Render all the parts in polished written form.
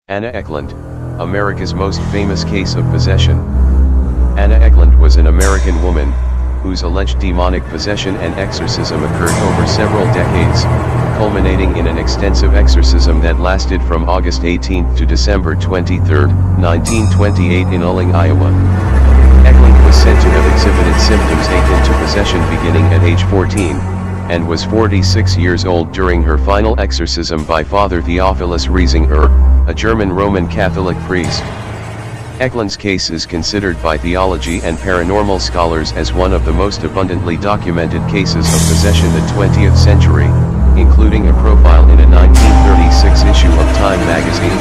Anna Ecklund, America's most famous case of possession. Anna Ecklund was an American woman, whose alleged demonic possession and exorcism occurred over several decades, culminating in an extensive exorcism that lasted from August 18 to December 23, 1928 in Ecklund, Iowa. Ecklund was said to have exhibited symptoms akin to possession beginning at age 14, and was 46 years old during her final exorcism by Father Theophilus Riesinger, a German Roman Catholic priest. Ecklund's case is considered by theology and paranormal scholars as one of the most abundantly documented cases of possession in the 20th century, including a profile in a 1936 issue of Time magazine.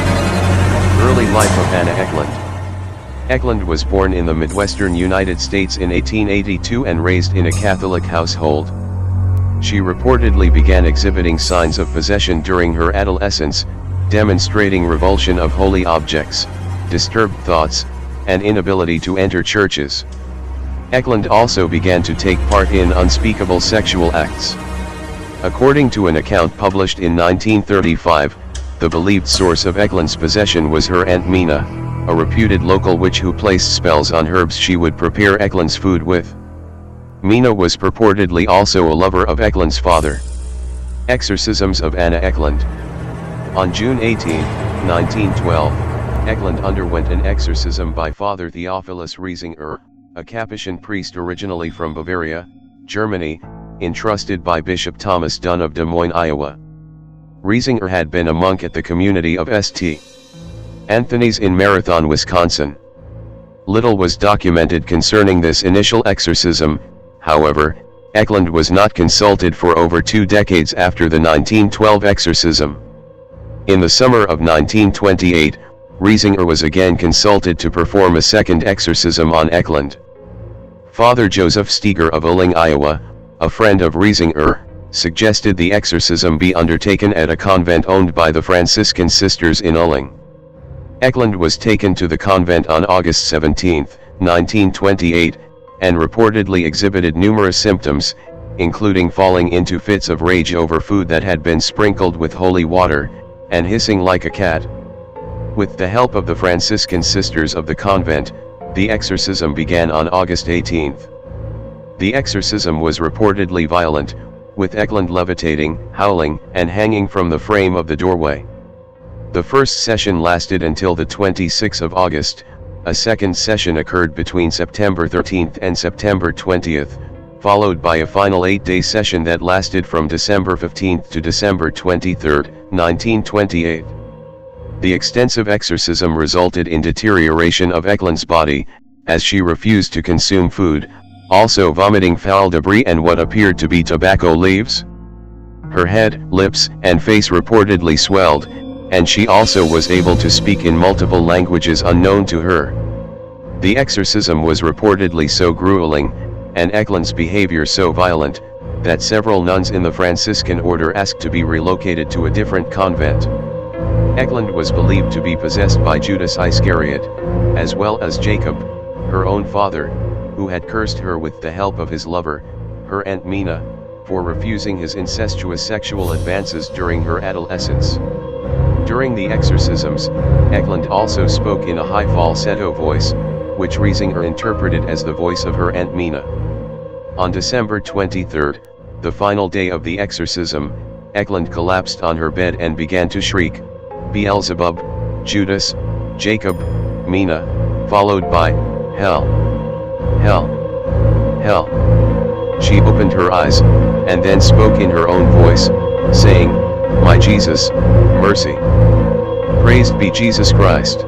Early life of Anna Ecklund. Ecklund was born in the Midwestern United States in 1882 and raised in a Catholic household. She reportedly began exhibiting signs of possession during her adolescence, demonstrating revulsion of holy objects, disturbed thoughts, and inability to enter churches. Ecklund also began to take part in unspeakable sexual acts. According to an account published in 1935, the believed source of Ecklund's possession was her Aunt Mina, a reputed local witch who placed spells on herbs she would prepare Ecklund's food with. Mina was purportedly also a lover of Ecklund's father. Exorcisms of Anna Ecklund. On June 18, 1912, Ecklund underwent an exorcism by Father Theophilus Riesinger, a Capuchin priest originally from Bavaria, Germany, entrusted by Bishop Thomas Dunn of Des Moines, Iowa. Riesinger had been a monk at the community of St. Anthony's in Marathon, Wisconsin. Little was documented concerning this initial exorcism. However, Ecklund was not consulted for over 2 decades after the 1912 exorcism. In the summer of 1928, Riesinger was again consulted to perform a second exorcism on Ecklund. Father Joseph Steger of Ecklund, Iowa, a friend of Riesinger, suggested the exorcism be undertaken at a convent owned by the Franciscan sisters in Ecklund. Ecklund was taken to the convent on August 17, 1928, and reportedly exhibited numerous symptoms, including falling into fits of rage over food that had been sprinkled with holy water, and hissing like a cat. With the help of the Franciscan sisters of the convent, the exorcism began on August 18. The exorcism was reportedly violent, with Ecklund levitating, howling, and hanging from the frame of the doorway. The first session lasted until the 26th of August. A second session occurred between September 13 and September 20, followed by a final 8-day session that lasted from December 15 to December 23, 1928. The extensive exorcism resulted in deterioration of Ecklund's body, as she refused to consume food, also vomiting foul debris and what appeared to be tobacco leaves. Her head, lips, and face reportedly swelled, and she also was able to speak in multiple languages unknown to her. The exorcism was reportedly so grueling, and Ecklund's behavior so violent, that several nuns in the Franciscan order asked to be relocated to a different convent. Ecklund was believed to be possessed by Judas Iscariot, as well as Jacob, her own father, who had cursed her with the help of his lover, her Aunt Mina, for refusing his incestuous sexual advances during her adolescence. During the exorcisms, Ecklund also spoke in a high falsetto voice, which Riesinger interpreted as the voice of her Aunt Mina. On December 23, the final day of the exorcism, Ecklund collapsed on her bed and began to shriek, "Beelzebub, Judas, Jacob, Mina," followed by, "Hell, hell, hell." She opened her eyes, and then spoke in her own voice, saying, "My Jesus, mercy. Praised be Jesus Christ."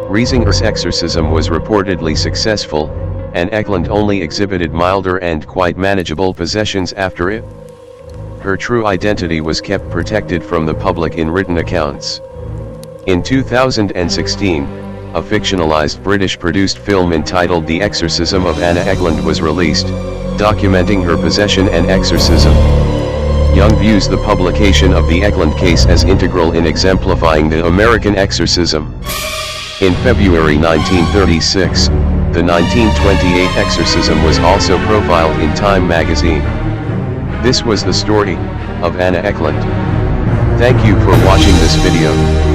Riesinger's exorcism was reportedly successful, and Ecklund only exhibited milder and quite manageable possessions after it. Her true identity was kept protected from the public in written accounts. In 2016, a fictionalized British-produced film entitled The Exorcism of Anna Ecklund was released, documenting her possession and exorcism. Young views the publication of the Ecklund case as integral in exemplifying the American exorcism. In February 1936, the 1928 exorcism was also profiled in Time magazine. This was the story of Anna Ecklund. Thank you for watching this video.